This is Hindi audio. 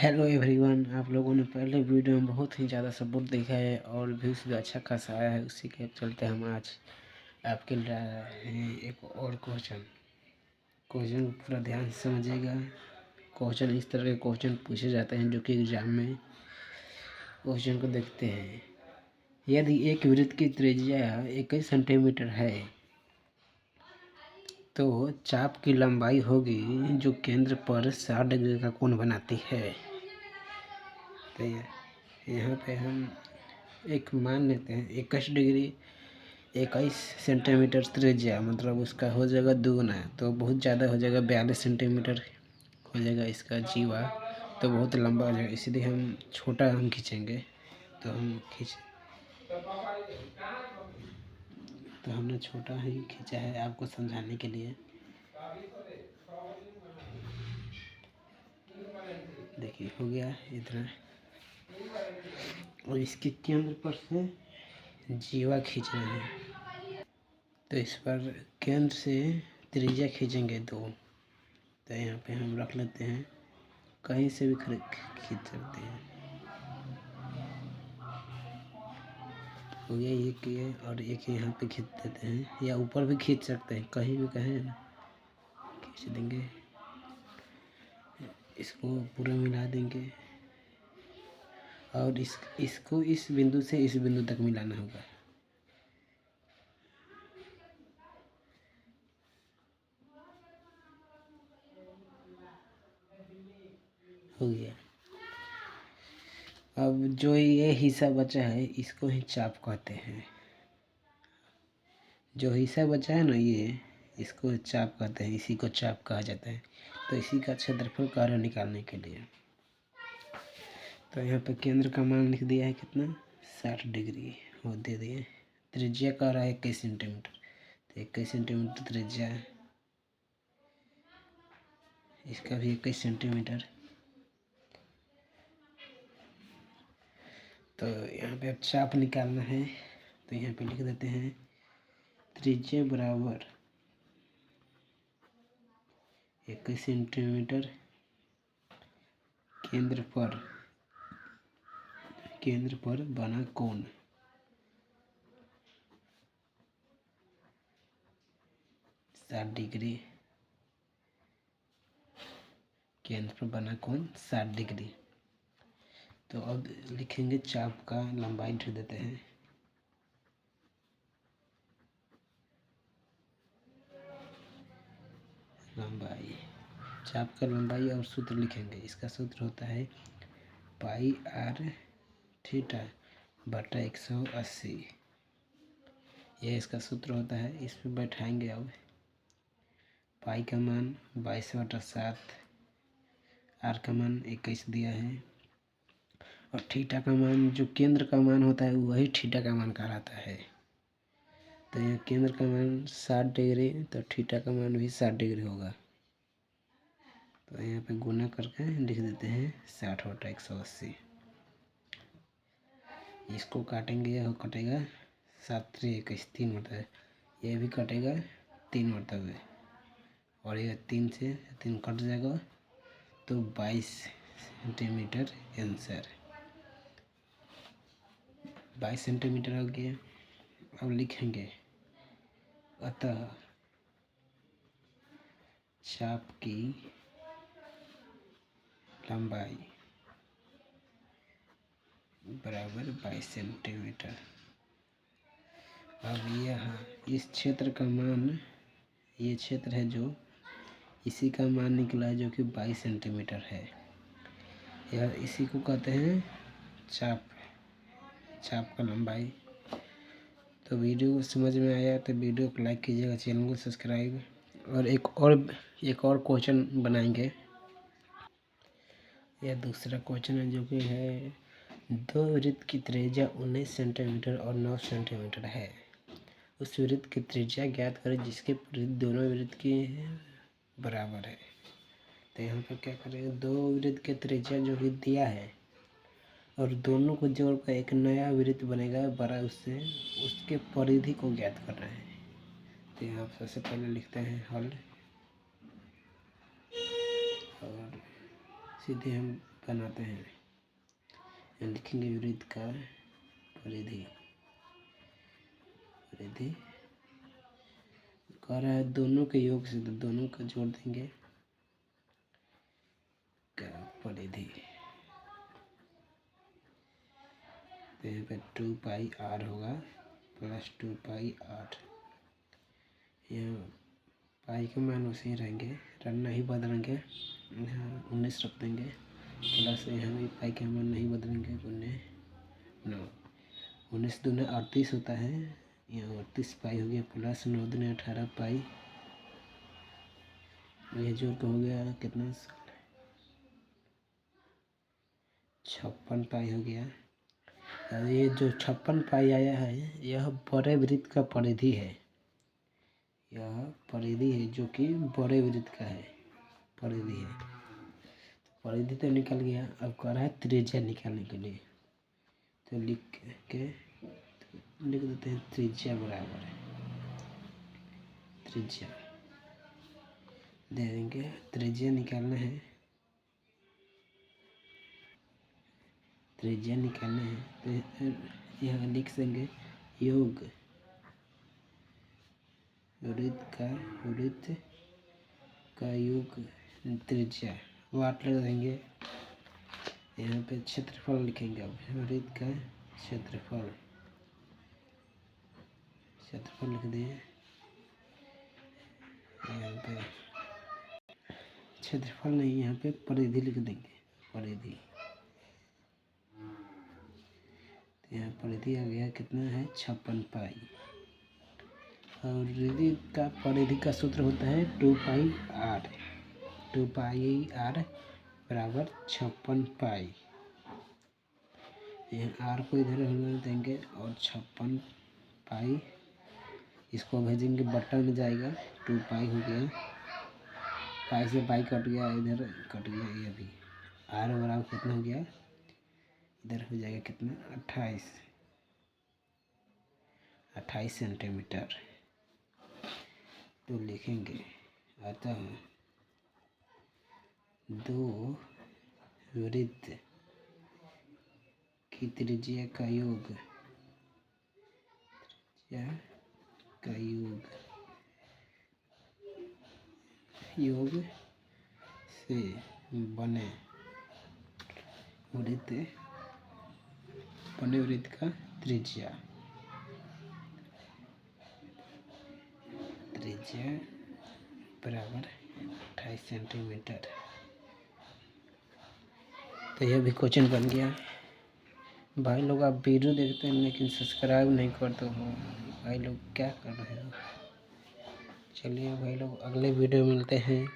Hello everyone. आप लोगों ने पहले वीडियो में बहुत ही ज़्यादा सपोर्ट देखा है और व्यूज़ भी अच्छा खासा आया है। उसी के चलते हम आज आपके लिए लाए हैं एक और क्वेश्चन को पूरा ध्यान से समझिएगा। क्वेश्चन इस तरह के क्वेश्चन पूछे जाते हैं जो कि एग्जाम में क्वेश्चन को देखते हैं। यदि एक वृत्त की त्रिज्या 21 सेंटीमीटर है तो चाप की लंबाई होगी जो केंद्र पर 60 डिग्री का कोण बनाती है। तो यहाँ पे हम एक मान लेते हैं 21 सेंटीमीटर त्रिज्या, मतलब उसका हो जाएगा दुगुना, तो बहुत ज़्यादा हो जाएगा, 42 सेंटीमीटर हो जाएगा इसका जीवा, तो बहुत लंबा हो जाएगा। इसलिए हम छोटा खींचेंगे। तो हमने छोटा ही खींचा है आपको समझाने के लिए। देखिए हो गया इतना, और इसके केंद्र पर से जीवा खींचना है। तो इस पर केंद्र से त्रिज्या खींचेंगे 2। तो यहाँ पे हम रख लेते हैं, कहीं से भी खींच सकते हैं। हो गया एक ये, और एक यहाँ पे खींच देते हैं, या ऊपर भी खींच सकते हैं, कहीं भी कहें ना खींच देंगे। इसको पूरा मिला देंगे और इसको इस बिंदु से इस बिंदु तक मिलाना होगा। हो गया। अब जो ये हिस्सा बचा है इसको ही चाप कहते हैं। जो हिस्सा बचा है ना, ये इसको चाप कहते हैं, इसी को चाप कहा जाता है। तो इसी का क्षेत्रफल कार्य निकालने के लिए तो यहाँ पे केंद्र का मान लिख दिया है कितना, 60 डिग्री वो दे दिए। त्रिज्या कह रहा है 21 सेंटीमीटर, तो 21 सेंटीमीटर त्रिज्या है, इसका भी 21 सेंटीमीटर। तो यहाँ पे अब चाप निकालना है, तो यहाँ पे लिख देते हैं त्रिज्या बराबर 21 सेंटीमीटर केंद्र पर बना कोण 60 डिग्री, केंद्र पर बना कोण 60 डिग्री। तो अब लिखेंगे चाप का लंबाई लिख देते हैं। लंबाई, चाप का लंबाई और सूत्र लिखेंगे। इसका सूत्र होता है पाई आर थीटा बटा 180। यह इसका सूत्र होता है। इस पर बैठाएंगे। अब पाई का मान 22/7, आर का मान 21 दिया है, और थीटा का मान जो केंद्र का मान होता है वही थीटा का मान कहलाता है। तो यहाँ केंद्र का मान 60 डिग्री, तो थीटा का मान भी 60 डिग्री होगा। तो यहाँ पे गुना करके लिख देते हैं 60/180। इसको काटेंगे, यह कटेगा 7 3 21, 3 मतलब यह भी कटेगा 3 मतलब, और यह 3 से 3 कट जाएगा, तो 22 सेंटीमीटर आंसर। 22 सेंटीमीटर हो गया। अब लिखेंगे अतः चाप की लंबाई बराबर 22 सेंटीमीटर। अब यहाँ इस क्षेत्र का मान, ये क्षेत्र है जो, इसी का मान निकला है जो कि 22 सेंटीमीटर है। यह इसी को कहते हैं चाप का लंबाई। तो वीडियो को समझ में आया तो वीडियो को लाइक कीजिएगा, चैनल को सब्सक्राइब, और एक और क्वेश्चन बनाएंगे। यह दूसरा क्वेश्चन है जो कि है, 2 वृत्त की त्रिज्या 19 सेंटीमीटर और 9 सेंटीमीटर है। उस वृत्त की त्रिज्या ज्ञात करें जिसके परिधि दोनों वृत्त की बराबर है। तो यहाँ पर क्या करेंगे, 2 वृत्त की त्रिज्या जो कि दिया है और दोनों को जोड़कर एक नया वृत्त बनेगा बड़ा, उससे उसके परिधि को ज्ञात करना है। तो यहाँ सबसे पहले लिखते हैं हल, और सीधे हम बनाते हैं। लिखेंगे वृत्त का परिधि। परिधि कह रहा है दोनों के योग से, तो दोनों का जोड़ देंगे का परिधि। तो यहाँ पे 2 पाई r होगा प्लस 2 पाई r। यहाँ पाई के मान उसे ही रहेंगे, रन नहीं बदलेंगे, यहाँ 19 रख देंगे प्लस यहाँ भी पाई के मान नहीं बदलेंगे, 19 दूने 38 होता है, यहाँ 38 पाई हो गया प्लस 9 दूने 18 पाई। यह जोड़ हो गया कितना 56 पाई हो गया। ये जो 56 पाई आया है यह बड़े वृत्त का परिधि है। यह परिधि है जो कि बड़े वृत्त का है, परिधि है। तो परिधि तो निकल गया, अब कह रहा है त्रिज्या निकालने के लिए। तो लिख देते हैं त्रिज्या बराबर है, त्रिज्या दे देंगे। त्रिज्या निकालना है, त्रिज्या निकालना है तो यहाँ लिख देंगे योग वृत्त का योग त्रिज्या वाट लगा देंगे। यहाँ पे क्षेत्रफल लिखेंगे, अब वृत्त का क्षेत्रफल लिख दें। यहाँ पे क्षेत्रफल नहीं, यहाँ पे परिधि लिख देंगे, परिधि। तो यहाँ परिधि आ गया कितना है 56 पाई। और वृत्त का परिधि का सूत्र होता है 2 पाई r। 2 पाई r बराबर 56 पाई। यहाँ r को इधर होने देंगे और 56 पाई इसको भेजेंगे बट्टा में जाएगा, 2 पाई हो गया, पाई से पाई कट गया, इधर कट गया, ये भी r बराबर कितना हो गया, इधर हो जाएगा कितना 28 सेंटीमीटर। तो लिखेंगे अतः 2 वृत्त की त्रिज्या का योग से बने वृत्त का त्रिज्या बराबर 28 सेंटीमीटर। तो यह भी क्वेश्चन बन गया। भाई लोग आप वीडियो देखते हैं लेकिन सब्सक्राइब नहीं करते हो, भाई लोग क्या कर रहे हो। चलिए भाई लोग अगले वीडियो मिलते हैं।